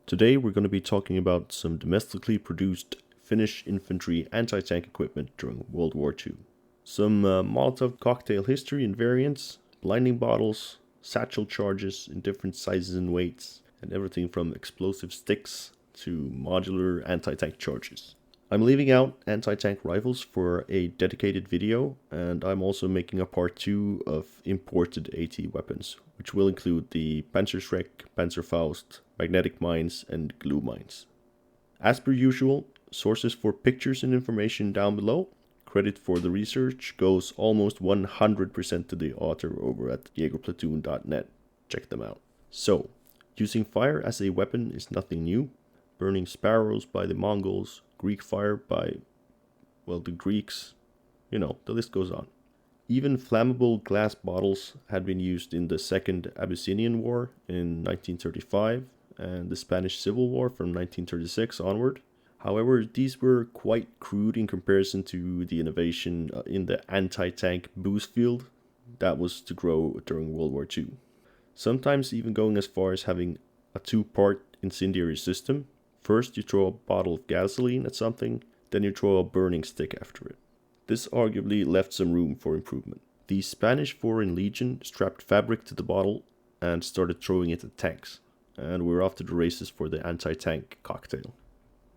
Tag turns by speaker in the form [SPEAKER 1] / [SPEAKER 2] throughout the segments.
[SPEAKER 1] Today we're going to be talking about some domestically produced Finnish infantry anti-tank equipment during World War II. Some Molotov cocktail history and variants, blinding bottles, satchel charges in different sizes and weights, and everything from explosive sticks to modular anti-tank charges. I'm leaving out anti-tank rifles for a dedicated video, and I'm also making a part 2 of imported AT weapons, which will include the Panzerschreck, Panzerfaust, magnetic mines, and glue mines. As per usual, sources for pictures and information down below. Credit for the research goes almost 100% to the author over at jaegerplatoon.net. Check them out. So, using fire as a weapon is nothing new. Burning sparrows by the Mongols, Greek fire by, the Greeks, the list goes on. Even flammable glass bottles had been used in the Second Abyssinian War in 1935 and the Spanish Civil War from 1936 onward. However, these were quite crude in comparison to the innovation in the anti-tank boost field that was to grow during World War II. Sometimes even going as far as having a two-part incendiary system. First you throw a bottle of gasoline at something, then you throw a burning stick after it. This arguably left some room for improvement. The Spanish Foreign Legion strapped fabric to the bottle and started throwing it at tanks, and we're off to the races for the anti-tank cocktail.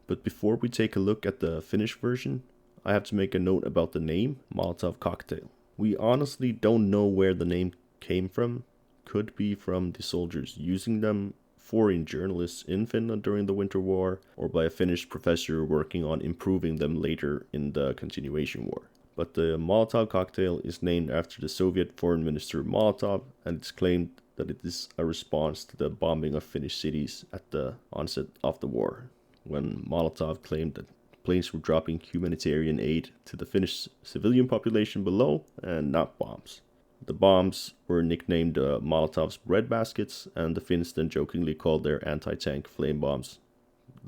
[SPEAKER 1] But before we take a look at the Finnish version, I have to make a note about the name, Molotov Cocktail. We honestly don't know where the name came from. Could be from the soldiers using them, foreign journalists in Finland during the Winter War, or by a Finnish professor working on improving them later in the Continuation War. But the Molotov cocktail is named after the Soviet Foreign Minister Molotov, and it's claimed that it is a response to the bombing of Finnish cities at the onset of the war, when Molotov claimed that planes were dropping humanitarian aid to the Finnish civilian population below and not bombs. The bombs were nicknamed Molotov's breadbaskets, and the Finns then jokingly called their anti-tank flame bombs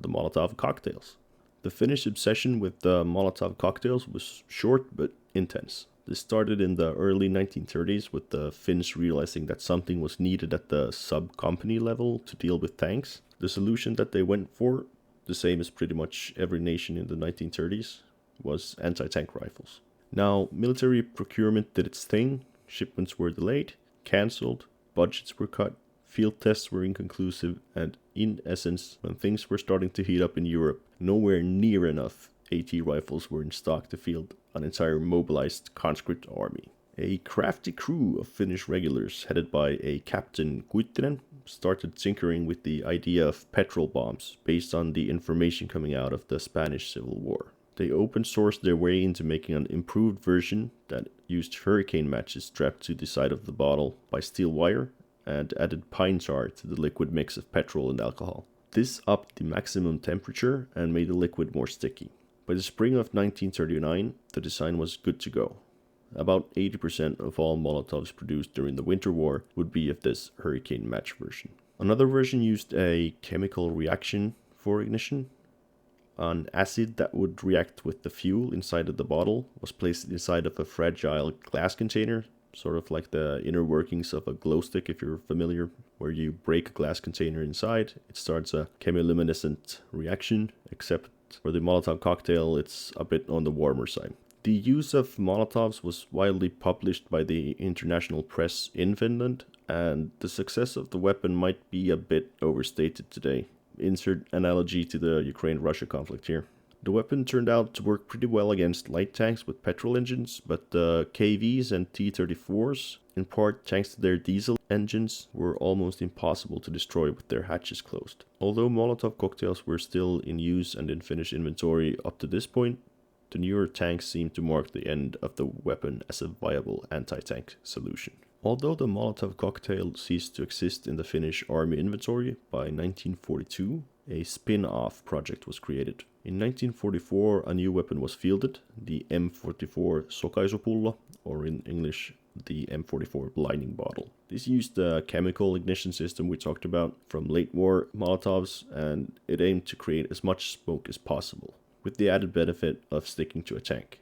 [SPEAKER 1] the Molotov cocktails. The Finnish obsession with the Molotov cocktails was short but intense. This started in the early 1930s with the Finns realizing that something was needed at the sub-company level to deal with tanks. The solution that they went for, the same as pretty much every nation in the 1930s, was anti-tank rifles. Now, military procurement did its thing. Shipments were delayed, cancelled, budgets were cut, field tests were inconclusive, and in essence, when things were starting to heat up in Europe, nowhere near enough AT rifles were in stock to field an entire mobilized conscript army. A crafty crew of Finnish regulars, headed by a Captain Kuittinen, started tinkering with the idea of petrol bombs based on the information coming out of the Spanish Civil War. They open-sourced their way into making an improved version that used hurricane matches strapped to the side of the bottle by steel wire and added pine tar to the liquid mix of petrol and alcohol. This upped the maximum temperature and made the liquid more sticky. By the spring of 1939, the design was good to go. About 80% of all Molotovs produced during the Winter War would be of this hurricane match version. Another version used a chemical reaction for ignition. An acid that would react with the fuel inside of the bottle was placed inside of a fragile glass container, sort of like the inner workings of a glow stick if you're familiar, where you break a glass container inside, it starts a chemiluminescent reaction, except for the Molotov cocktail it's a bit on the warmer side. The use of Molotovs was widely published by the international press in Finland, and the success of the weapon might be a bit overstated today. Insert analogy to the Ukraine-Russia conflict here. The weapon turned out to work pretty well against light tanks with petrol engines, but the KVs and T-34s, in part thanks to their diesel engines, were almost impossible to destroy with their hatches closed. Although Molotov cocktails were still in use and in Finnish inventory up to this point, the newer tanks seemed to mark the end of the weapon as a viable anti-tank solution. Although the Molotov cocktail ceased to exist in the Finnish army inventory, by 1942, a spin-off project was created. In 1944, a new weapon was fielded, the M44 Sokaisupullo, or in English, the M44 blinding bottle. This used the chemical ignition system we talked about from late war Molotovs, and it aimed to create as much smoke as possible, with the added benefit of sticking to a tank.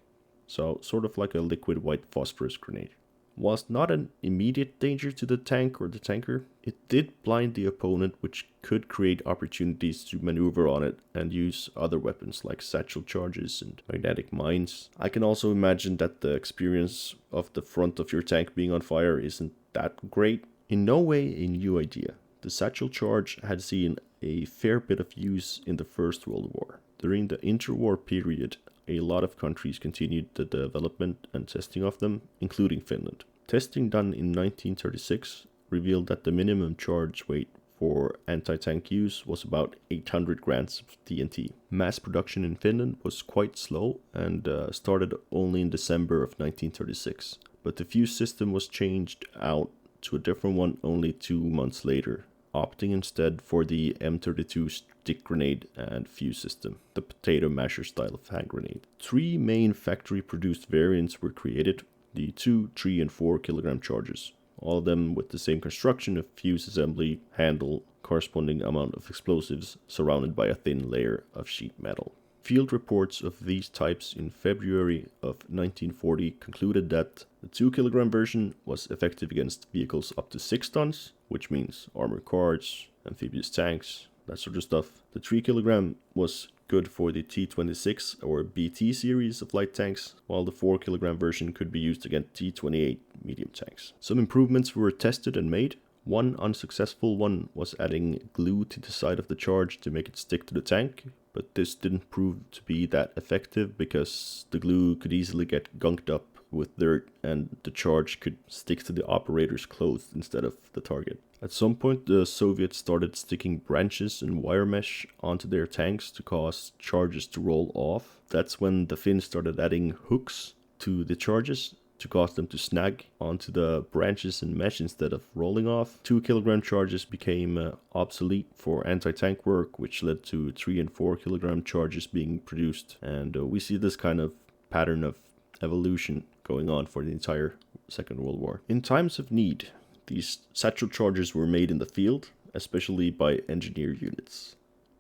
[SPEAKER 1] So, sort of like a liquid white phosphorus grenade. was not an immediate danger to the tank or the tanker. It did blind the opponent, which could create opportunities to maneuver on it and use other weapons like satchel charges and magnetic mines. I can also imagine that the experience of the front of your tank being on fire isn't that great. In no way a new idea. The satchel charge had seen a fair bit of use in the First World War. During the interwar period, a lot of countries continued the development and testing of them, including Finland. Testing done in 1936 revealed that the minimum charge weight for anti-tank use was about 800 grams of TNT. Mass production in Finland was quite slow and started only in December of 1936, but the fuse system was changed out to a different one only 2 months later, opting instead for the M32 stick grenade and fuse system, the potato masher style of hand grenade. 3 main factory-produced variants were created, the 2, 3 and 4 kilogram charges, all of them with the same construction of fuse assembly, handle, corresponding amount of explosives surrounded by a thin layer of sheet metal. Field reports of these types in February of 1940 concluded that the 2 kilogram version was effective against vehicles up to 6 tons, which means armored cars, amphibious tanks, that sort of stuff. The 3 kilogram was good for the T-26 or BT series of light tanks, while the 4 kilogram version could be used against T-28 medium tanks. Some improvements were tested and made. One unsuccessful one was adding glue to the side of the charge to make it stick to the tank, but this didn't prove to be that effective because the glue could easily get gunked up with dirt and the charge could stick to the operator's clothes instead of the target. At some point, the Soviets started sticking branches and wire mesh onto their tanks to cause charges to roll off. That's when the Finns started adding hooks to the charges to cause them to snag onto the branches and mesh instead of rolling off. 2 kilogram charges became obsolete for anti-tank work, which led to 3 and 4 kilogram charges being produced. And we see this kind of pattern of evolution going on for the entire Second World War. In times of need, these satchel charges were made in the field, especially by engineer units.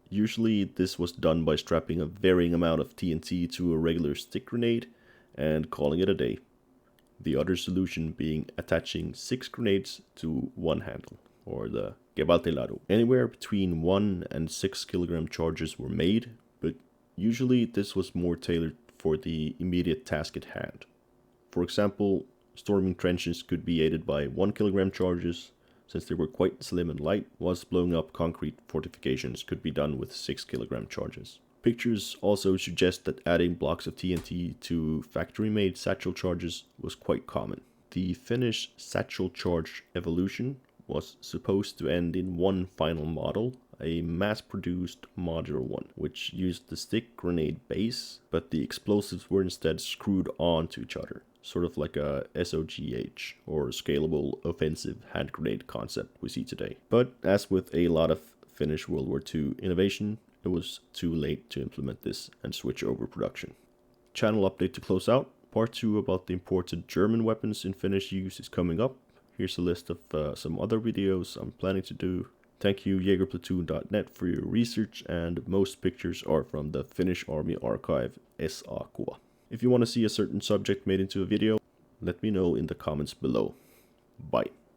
[SPEAKER 1] Usually this was done by strapping a varying amount of TNT to a regular stick grenade and calling it a day. The other solution being attaching 6 grenades to one handle, or the gevaltiladu. Anywhere between 1 and 6 kilogram charges were made, but usually this was more tailored for the immediate task at hand. For example, storming trenches could be aided by 1 kilogram charges, since they were quite slim and light, whilst blowing up concrete fortifications could be done with 6 kilogram charges. Pictures also suggest that adding blocks of TNT to factory-made satchel charges was quite common. The Finnish satchel charge evolution was supposed to end in one final model, a mass-produced modular one, which used the stick grenade base, but the explosives were instead screwed onto each other, sort of like a SOGH, or scalable offensive hand grenade concept we see today. But as with a lot of Finnish World War II innovation, it was too late to implement this and switch over production. Channel update to close out. Part 2 about the imported German weapons in Finnish use is coming up. Here's a list of some other videos I'm planning to do. Thank you jagerplatoon.net for your research, and most pictures are from the Finnish Army Archive SA-kuva. If you want to see a certain subject made into a video, let me know in the comments below. Bye.